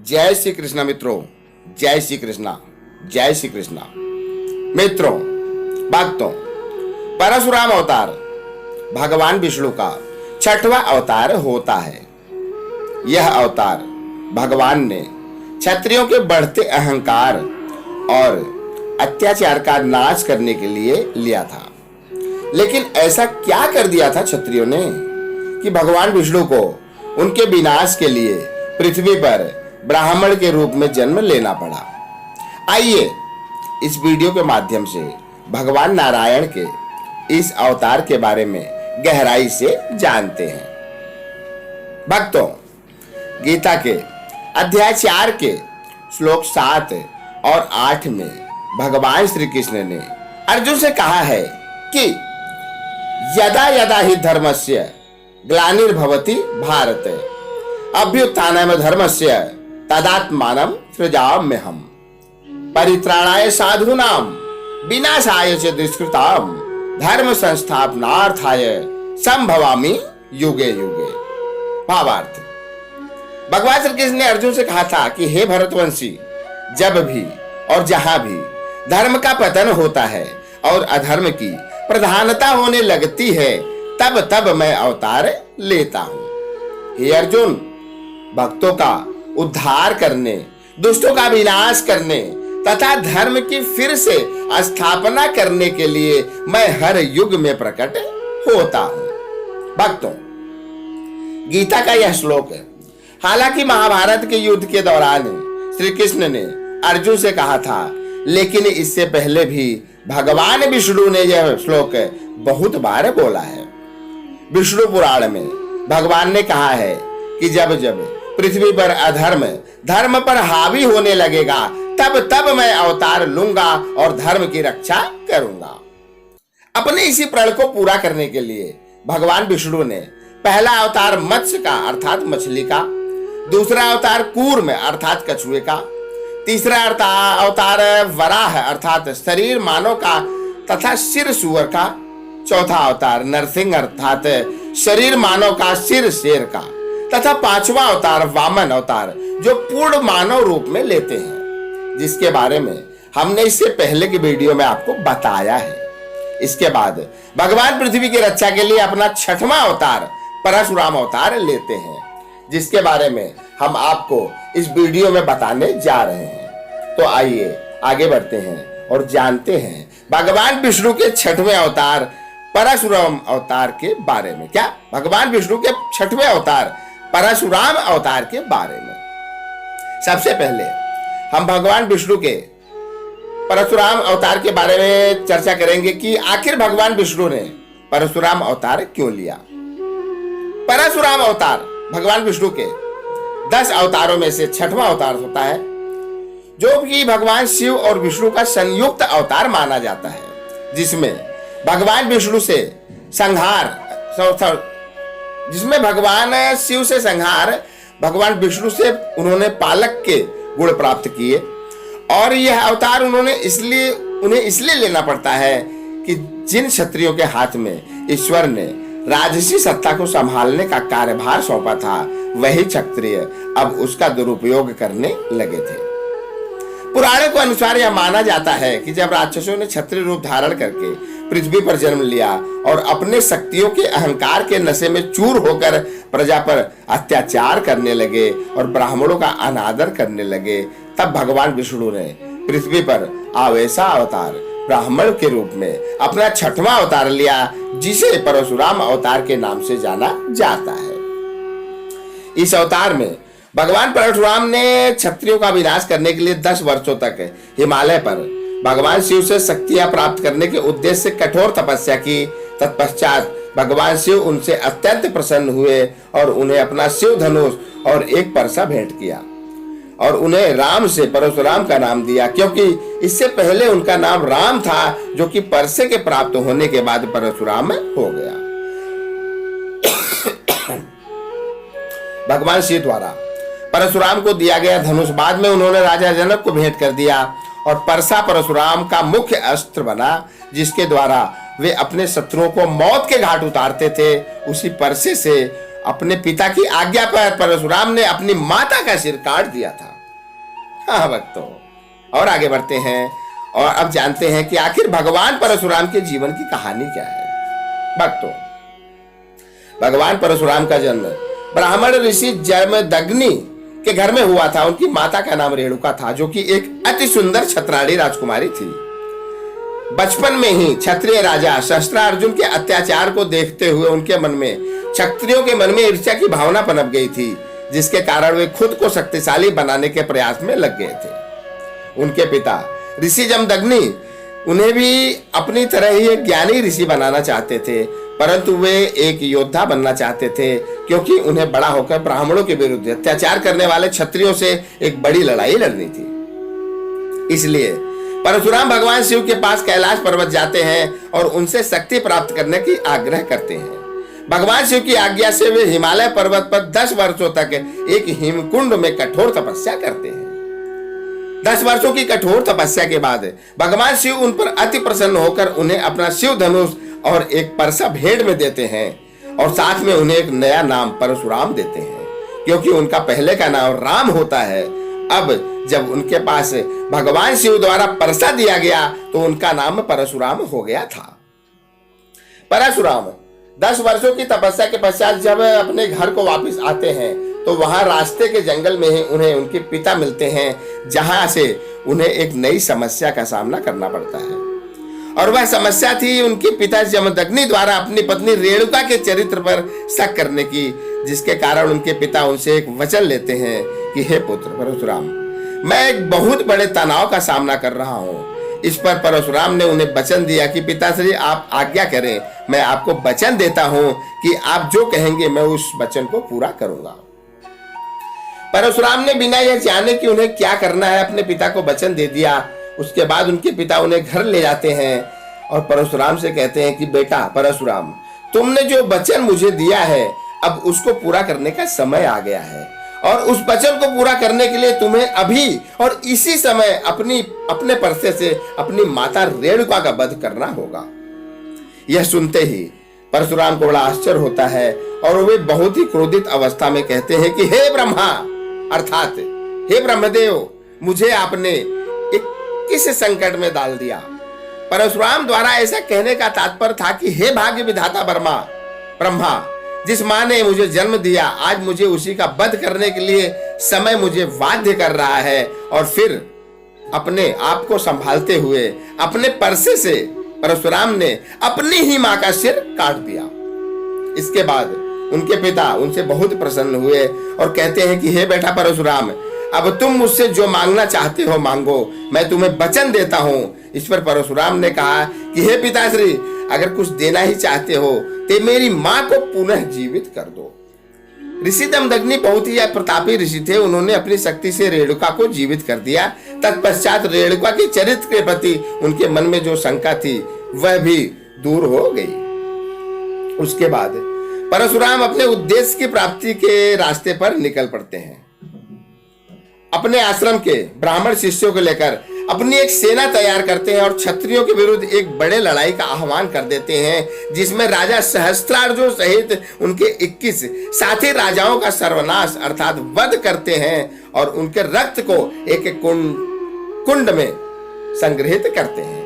जय श्री कृष्णा मित्रों, जय श्री कृष्णा, जय श्री कृष्णा। मित्रों, भक्तों, परशुराम अवतार भगवान विष्णु का 6वां अवतार होता है। यह अवतार भगवान ने क्षत्रियों के बढ़ते अहंकार और अत्याचार का नाश करने के लिए लिया था। लेकिन ऐसा क्या कर दिया था क्षत्रियों ने कि भगवान विष्णु को उनके विनाश के लिए पृथ्वी पर ब्राह्मण के रूप में जन्म लेना पड़ा। आइए इस वीडियो के माध्यम से भगवान नारायण के इस अवतार के बारे में गहराई से जानते हैं। भक्तों, गीता के अध्याय 4 के श्लोक 7 और 8 में भगवान श्री कृष्ण ने अर्जुन से कहा है कि यदा यदा ही धर्मस्य ग्लानिर्भवति भारत अभ्युत्थानम् धर्मस्य तदात्मानं सृजाम्यहम् परित्राणाय साधूनां विनाशाय च दुष्कृतां धर्म संस्थापनार्थाय संभवामि युगे युगे। भावार्थ, भगवान श्री कृष्ण ने अर्जुन से कहा था कि हे भरतवंशी, जब भी और जहां भी धर्म का पतन होता है और अधर्म की प्रधानता होने लगती है, तब तब मैं अवतार लेता हूं। हे अर्जुन, भक्तों का उद्धार करने, दुष्टों का विनाश करने तथा धर्म की फिर से स्थापना करने के लिए मैं हर युग में प्रकट होता हूं। भक्तों, गीता का यह श्लोक है। हालांकि महाभारत के युद्ध के दौरान श्री कृष्ण ने अर्जुन से कहा था, लेकिन इससे पहले भी भगवान विष्णु ने यह श्लोक बहुत बार बोला है। विष्णु पुराण में भगवान ने कहा है कि जब जब पृथ्वी पर अधर्म धर्म पर हावी होने लगेगा, तब तब मैं अवतार लूंगा और धर्म की रक्षा करूंगा। अपने इसी प्रण को पूरा करने के लिए भगवान विष्णु ने पहला अवतार मत्स्य का अर्थात मछली का, दूसरा अवतार कूर्म अर्थात कछुए का, तीसरा अवतार वराह अर्थात शरीर मानव का तथा सिर सुअर का, चौथा अवतार नरसिंह अर्थात शरीर मानव का सिर शेर का, तथा 5वां अवतार वामन अवतार जो पूर्ण मानव रूप में लेते हैं, जिसके बारे में हमने इससे पहले की वीडियो में आपको बताया है। इसके बाद भगवान पृथ्वी की रक्षा के लिए अपना 6वां अवतार परशुराम अवतार लेते हैं, जिसके बारे में हम आपको इस वीडियो में बताने जा रहे हैं। तो आइए आगे बढ़ते हैं और जानते हैं भगवान विष्णु के 6वें अवतार परशुराम अवतार के बारे में। क्या भगवान विष्णु के 6वें अवतार परशुराम अवतार के बारे में। सबसे पहले हम भगवान विष्णु के परशुराम अवतार के बारे में चर्चा करेंगे कि आखिर भगवान विष्णु ने परशुराम अवतार क्यों लिया। परशुराम अवतार भगवान विष्णु के 10 अवतारों में से 6वां अवतार होता है, जो कि भगवान शिव और विष्णु का संयुक्त अवतार माना जाता है, जिसमें भगवान विष्णु से संहार जिसमें भगवान शिव से संहार, भगवान विष्णु से उन्होंने पालक के गुण प्राप्त किए। और यह अवतार उन्हें इसलिए लेना पड़ता है कि जिन क्षत्रियों के हाथ में ईश्वर ने राजसी सत्ता को संभालने का कार्यभार सौंपा था, वही क्षत्रिय अब उसका दुरुपयोग करने लगे थे। पुराणों के अनुसार यह माना जाता है कि जब राक्षसों ने क्षत्रिय रूप धारण करके पृथ्वी पर जन्म लिया और अपने शक्तियों के अहंकार के नशे में चूर होकर प्रजा पर अत्याचार करने लगे और ब्राह्मणों का अनादर करने लगे, तब भगवान विष्णु ने पृथ्वी पर आवेशा अवतार ब्राह्मण के रूप में अपना 6वां अवतार लिया, जिसे परशुराम अवतार के नाम से जाना जाता है। इस अवतार में भगवान परशुराम ने क्षत्रियों का विनाश करने के लिए 10 वर्षों तक हिमालय पर भगवान शिव से शक्तियां प्राप्त करने के उद्देश्य से कठोर तपस्या की। तत्पश्चात भगवान शिव उनसे अत्यंत प्रसन्न हुए और उन्हें अपना शिव धनुष और एक परसा भेंट किया और उन्हें राम से परशुराम का नाम दिया, क्योंकि इससे पहले उनका नाम राम था, जो कि परसे के प्राप्त होने के बाद परशुराम हो गया। भगवान शिव द्वारा परशुराम को दिया गया धनुष बाद में उन्होंने राजा जनक को भेंट कर दिया और परसा परशुराम का मुख्य अस्त्र बना, जिसके द्वारा वे अपने शत्रुओं को मौत के घाट उतारते थे। उसी परसे से अपने पिता की आज्ञा पर परशुराम ने अपनी माता का सिर काट दिया था। हाँ भक्तों, और आगे बढ़ते हैं और अब जानते हैं कि आखिर भगवान परशुराम के जीवन की कहानी क्या है। भक्तों, भगवान परशुराम का जन्म ब्राह्मण ऋषि जमदग्नि के घर में हुआ था। उनकी माता का नाम रेणुका था, जो कि एक अति सुंदर क्षत्राणी राजकुमारी थी। बचपन में ही क्षत्रिय राजा शस्त्रार्जुन के अत्याचार को देखते हुए उनके मन में, क्षत्रियों के मन में ईर्ष्या की भावना पनप गई थी, जिसके कारण वे खुद को शक्तिशाली बनाने के प्रयास में लग गए थे। उनके पिता ऋषि जमदग्नि उन्हें भी अपनी तरह ही एक ज्ञानी ऋषि बनाना चाहते थे, परंतु वे एक योद्धा बनना चाहते थे, क्योंकि उन्हें बड़ा होकर ब्राह्मणों के विरुद्ध अत्याचार करने वाले क्षत्रियों से एक बड़ी लड़ाई लड़नी थी। इसलिए परशुराम भगवान शिव के पास कैलाश पर्वत जाते हैं और उनसे शक्ति प्राप्त करने की आग्रह करते हैं। भगवान शिव की आज्ञा से वे हिमालय पर्वत पर 10 वर्षों तक एक हिमकुंड में कठोर तपस्या करते हैं। 10 वर्षों की कठोर तपस्या के बाद भगवान शिव उन पर अति प्रसन्न होकर उन्हें अपना शिव धनुष और एक परसा भेंट में देते हैं और साथ में उन्हें एक नया नाम परशुराम देते हैं, क्योंकि उनका पहले का नाम राम होता है। अब जब उनके पास भगवान शिव द्वारा परसा दिया गया तो उनका नाम परशुराम हो गया था। परशुराम 10 वर्षों की तपस्या के पश्चात जब अपने घर को वापस आते हैं तो वहां रास्ते के जंगल में ही उन्हें उनके पिता मिलते हैं, जहां से उन्हें एक नई समस्या का सामना करना पड़ता है। और वह समस्या थी उनके पिता जमदग्नि द्वारा अपनी पत्नी रेणुका के चरित्र पर शक करने की, जिसके कारण उनके पिता उनसे एक वचन लेते हैं कि हे पुत्र परशुराम, मैं एक बहुत बड़े तनाव का सामना कर रहा हूँ। इस पर परशुराम ने उन्हें वचन दिया कि पिताश्री आप आज्ञा करें, मैं आपको वचन देता हूँ कि आप जो कहेंगे मैं उस वचन को पूरा करूंगा। परशुराम ने बिना यह जाने कि उन्हें क्या करना है अपने पिता को वचन दे दिया। उसके बाद उनके पिता उन्हें घर ले जाते हैं और परशुराम से कहते हैं कि बेटा परशुराम, तुमने जो वचन मुझे दिया है अब उसको पूरा करने का समय आ गया है, और उस वचन को पूरा करने के लिए तुम्हें अभी और इसी समय अपने परसे से अपनी माता रेणुका का वध करना होगा। यह सुनते ही परशुराम को बड़ा आश्चर्य होता है और वे बहुत ही क्रोधित अवस्था में कहते हैं कि हे ब्रह्मा अर्थात हे ब्रह्मदेव, मुझे आपने किस संकट में डाल दिया। परशुराम द्वारा ऐसा कहने का तात्पर्य था कि हे भाग्य विधाता ब्रह्मा, जिस मां ने मुझे जन्म दिया, आज मुझे उसी का वध करने के लिए समय मुझे बाध्य कर रहा है। और फिर अपने आप को संभालते हुए अपने परसे से परशुराम ने अपनी ही मां का सिर काट दिया। इसके बाद उनके पिता उनसे बहुत प्रसन्न हुए और कहते हैं कि हे बेटा परशुराम, अब तुम मुझसे जो मांगना चाहते हो मांगो, मैं तुम्हें वचन देता हूँ। इस पर परशुराम ने कहा कि हे पिताश्री, अगर कुछ देना ही चाहते हो तो मेरी मां को पुनः जीवित कर दो। ऋषि जमदग्नि बहुत ही प्रतापी ऋषि थे। उन्होंने अपनी शक्ति से रेणुका को जीवित कर दिया। तत्पश्चात रेणुका के चरित्र के प्रति उनके मन में जो शंका थी वह भी दूर हो गई। उसके बाद परशुराम अपने उद्देश्य की प्राप्ति के रास्ते पर निकल पड़ते हैं। अपने आश्रम के ब्राह्मण शिष्यों को लेकर अपनी एक सेना तैयार करते हैं और क्षत्रियों के विरुद्ध एक बड़े लड़ाई का आह्वान कर देते हैं, जिसमें राजा सहस्त्रार्जुन सहित उनके 21 साथी राजाओं का सर्वनाश अर्थात वध करते हैं और उनके रक्त को एक कुंड में संग्रहित करते हैं।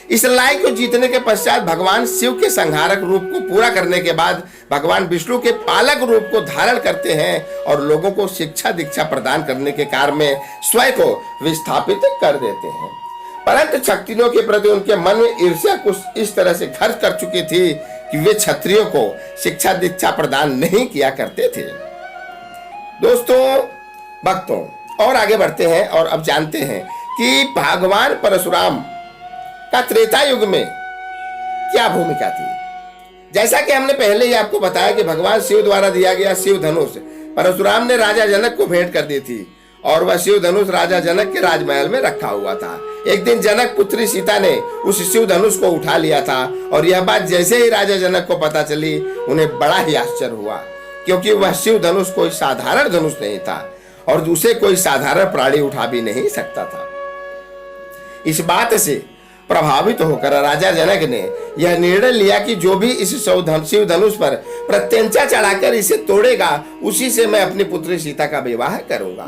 इस लड़ाई को जीतने के पश्चात भगवान शिव के संहारक रूप को पूरा करने के बाद भगवान विष्णु के पालक रूप को धारण करते हैं और लोगों को शिक्षा दीक्षा प्रदान करने के कार्य में स्वयं को विस्थापित कर देते हैं। परंतु क्षत्रियों के प्रति उनके मन में ईर्ष्या कुछ इस तरह से घर कर चुकी थी कि वे क्षत्रियों को शिक्षा दीक्षा प्रदान नहीं किया करते थे। दोस्तों भक्तों, और आगे बढ़ते हैं और अब जानते हैं कि भगवान परशुराम का त्रेता युग में क्या भूमिका थी। जैसा कि हमने पहले ही आपको बताया कि भगवान शिव द्वारा दिया गया शिव धनुष परशुराम ने राजा जनक को भेंट कर दी थी और वह शिव धनुष राजा जनक के राजमहल में रखा हुआ था। एक दिन जनक पुत्री सीता ने उस शिव धनुष को उठा लिया था और यह बात जैसे ही राजा जनक को पता चली उन्हें बड़ा ही आश्चर्य हुआ, क्योंकि वह शिव धनुष कोई साधारण धनुष नहीं था और उसे कोई साधारण प्राणी उठा भी नहीं सकता था। इस बात से प्रभावित होकर राजा जनक ने यह निर्णय लिया कि जो भी इस शिव धनुष पर प्रत्यंचा चढ़ाकर इसे तोड़ेगा उसी से मैं अपनी पुत्री सीता का विवाह करूंगा।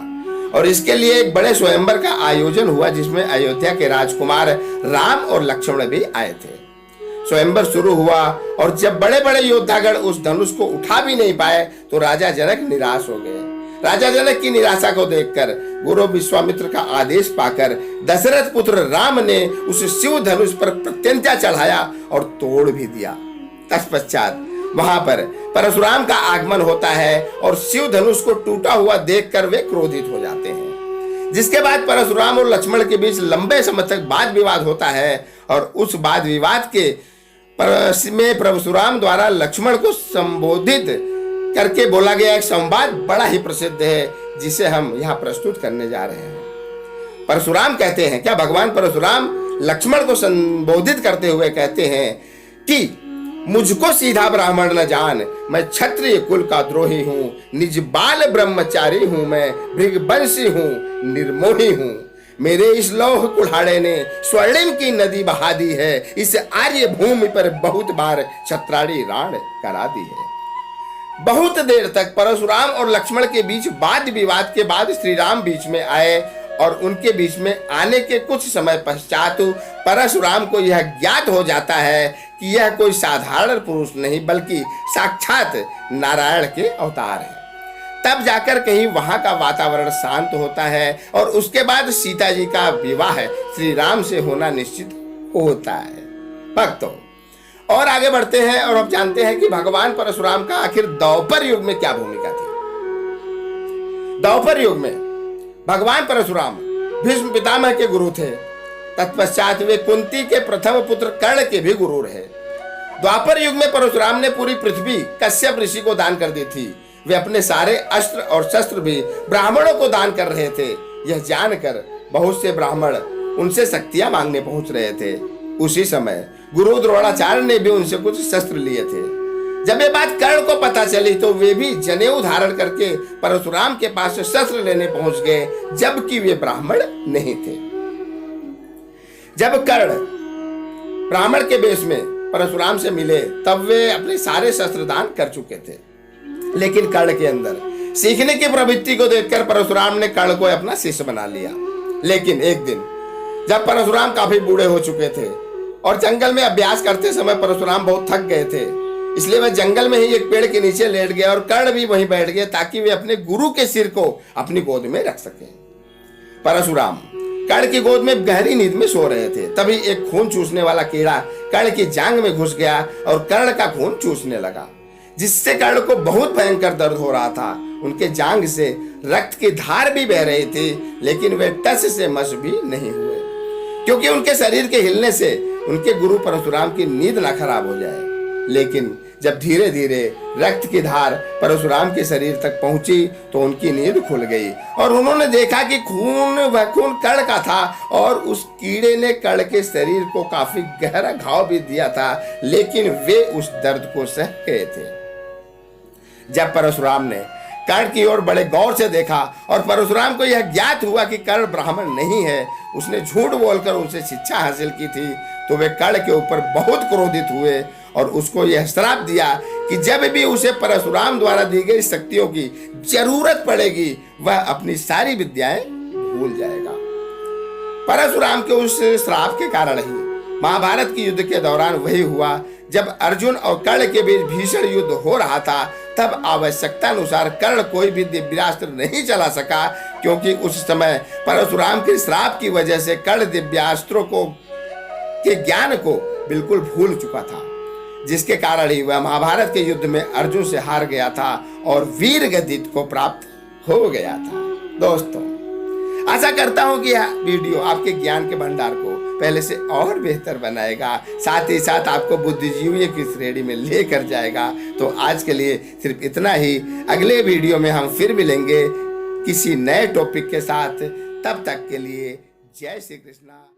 और इसके लिए एक बड़े स्वयंवर का आयोजन हुआ जिसमें अयोध्या के राजकुमार राम और लक्ष्मण भी आए थे। स्वयंवर शुरू हुआ और जब बड़े बड़े योद्धागण उस धनुष को उठा भी नहीं पाए तो राजा जनक निराश हो गए। राजा जनक की निराशा को देखकर गुरु विश्वामित्र का आदेश पाकर दशरथ पुत्र राम ने उस शिव धनुष पर प्रत्यंचा चढ़ाया और तोड़ भी दिया। तत्पश्चात वहां पर परशुराम का आगमन होता है और शिव धनुष को टूटा हुआ देखकर वे क्रोधित हो जाते हैं, जिसके बाद परशुराम और लक्ष्मण के बीच लंबे समय तक वाद विवाद होता है और उस वाद विवाद के में परशुराम द्वारा लक्ष्मण को संबोधित करके बोला गया एक संवाद बड़ा ही प्रसिद्ध है जिसे हम यहाँ प्रस्तुत करने जा रहे हैं। परशुराम कहते हैं, क्या भगवान परशुराम लक्ष्मण को संबोधित करते हुए कहते हैं कि मुझको सीधा ब्राह्मण न जान, मैं क्षत्रिय कुल का द्रोही हूँ, निज बाल ब्रह्मचारी हूँ, मैं भृगवंशी हूँ, निर्मोही हूँ। मेरे इस लौह कुल्हाड़े ने स्वर्णिम की नदी बहा दी है, इस आर्य भूमि पर बहुत बार क्षत्राणी राण करा दी है। बहुत देर तक परशुराम और लक्ष्मण के बीच वाद विवाद के बाद श्री राम बीच में आए और उनके बीच में आने के कुछ समय पश्चात परशुराम को यह ज्ञात हो जाता है कि यह कोई साधारण पुरुष नहीं बल्कि साक्षात नारायण के अवतार है। तब जाकर कहीं वहां का वातावरण शांत होता है और उसके बाद सीता जी का विवाह श्री राम से होना निश्चित होता है। भक्तों, और आगे बढ़ते हैं और अब जानते हैं कि भगवान परशुराम का आखिर द्वापर युग में क्या भूमिका थी। द्वापर युग में भगवान परशुराम भीष्म पितामह के गुरु थे। तत्पश्चात वे कुंती के प्रथम पुत्र कर्ण के भी गुरु रहे। द्वापर युग में परशुराम ने पूरी पृथ्वी कश्यप ऋषि को दान कर दी थी। वे अपने सारे अस्त्र और शस्त्र भी ब्राह्मणों को दान कर रहे थे। यह जानकर बहुत से ब्राह्मण उनसे शक्तियां मांगने पहुंच रहे थे। उसी समय गुरु द्रोणाचार्य ने भी उनसे कुछ शस्त्र लिए थे। जब ये बात कर्ण को पता चली तो वे भी जनेऊ धारण करके परशुराम के पास शस्त्र लेने पहुंच गए, जबकि वे ब्राह्मण नहीं थे। जब कर्ण ब्राह्मण के वेश में परशुराम से मिले तब वे अपने सारे शस्त्र दान कर चुके थे, लेकिन कर्ण के अंदर सीखने की प्रवृत्ति को देखकर परशुराम ने कर्ण को अपना शिष्य बना लिया। लेकिन एक दिन जब परशुराम काफी बूढ़े हो चुके थे और जंगल में अभ्यास करते समय परशुराम बहुत थक गए थे, इसलिए वह जंगल में ही एक पेड़ के नीचे लेट गए और कर्ण भी वहीं बैठ गए ताकि वे अपने गुरु के सिर को अपनी गोद में रख सकें। परशुराम कर्ण की गोद में गहरी नींद में सो रहे थे। तभी एक खून चूसने वाला कीड़ा कर्ण की जांघ में घुस गया और कर्ण का खून चूसने लगा, जिससे कर्ण को बहुत भयंकर दर्द हो रहा था। उनके जांघ से रक्त की धार भी बह रही थी, लेकिन वे टस से मस भी नहीं हुए, क्योंकि उनके शरीर के हिलने से उनके गुरु परशुराम की नींद ना खराब हो जाए। लेकिन जब धीरे धीरे रक्त की धार परशुराम के शरीर तक पहुंची तो उनकी नींद खुल गई और उन्होंने देखा कि वह खून कर्ण का था और उस कीड़े ने कर्ण के शरीर को काफी गहरा घाव भी दिया था, लेकिन वे उस दर्द को सह गए थे। जब परशुराम ने कर्ण की ओर बड़े गौर से देखा और परशुराम को यह ज्ञात हुआ कि कर्ण ब्राह्मण नहीं है, उसने झूठ बोलकर उनसे शिक्षा हासिल की थी, तो वे कर्ण के ऊपर बहुत क्रोधित हुए और उसको यह श्राप दिया कि जब भी उसे परशुराम द्वारा दी गई शक्तियों की जरूरत पड़ेगी वह अपनी सारी विद्याएं भूल जाएगा। परशुराम के उस श्राप के कारण ही महाभारत के युद्ध के दौरान वही हुआ। जब अर्जुन और कर्ण के बीच भीषण युद्ध हो रहा था तब आवश्यकता अनुसार कर्ण कोई भी दिव्यास्त्र नहीं चला सका, क्योंकि उस समय परशुराम के श्राप की वजह से कर्ण दिव्यास्त्रों के ज्ञान को बिल्कुल भूल चुका था, जिसके कारण ही वह महाभारत के युद्ध में अर्जुन से हार गया था और वीर गति को प्राप्त हो गया था। दोस्तों, आशा करता हूं कि यह वीडियो आपके ज्ञान के भंडार को पहले से और बेहतर बनाएगा, साथ ही साथ आपको बुद्धिजीवियों की श्रेणी में लेकर जाएगा। तो आज के लिए सिर्फ इतना ही। अगले वीडियो में हम फिर मिलेंगे किसी नए टॉपिक के साथ। तब तक के लिए जय श्री कृष्णा।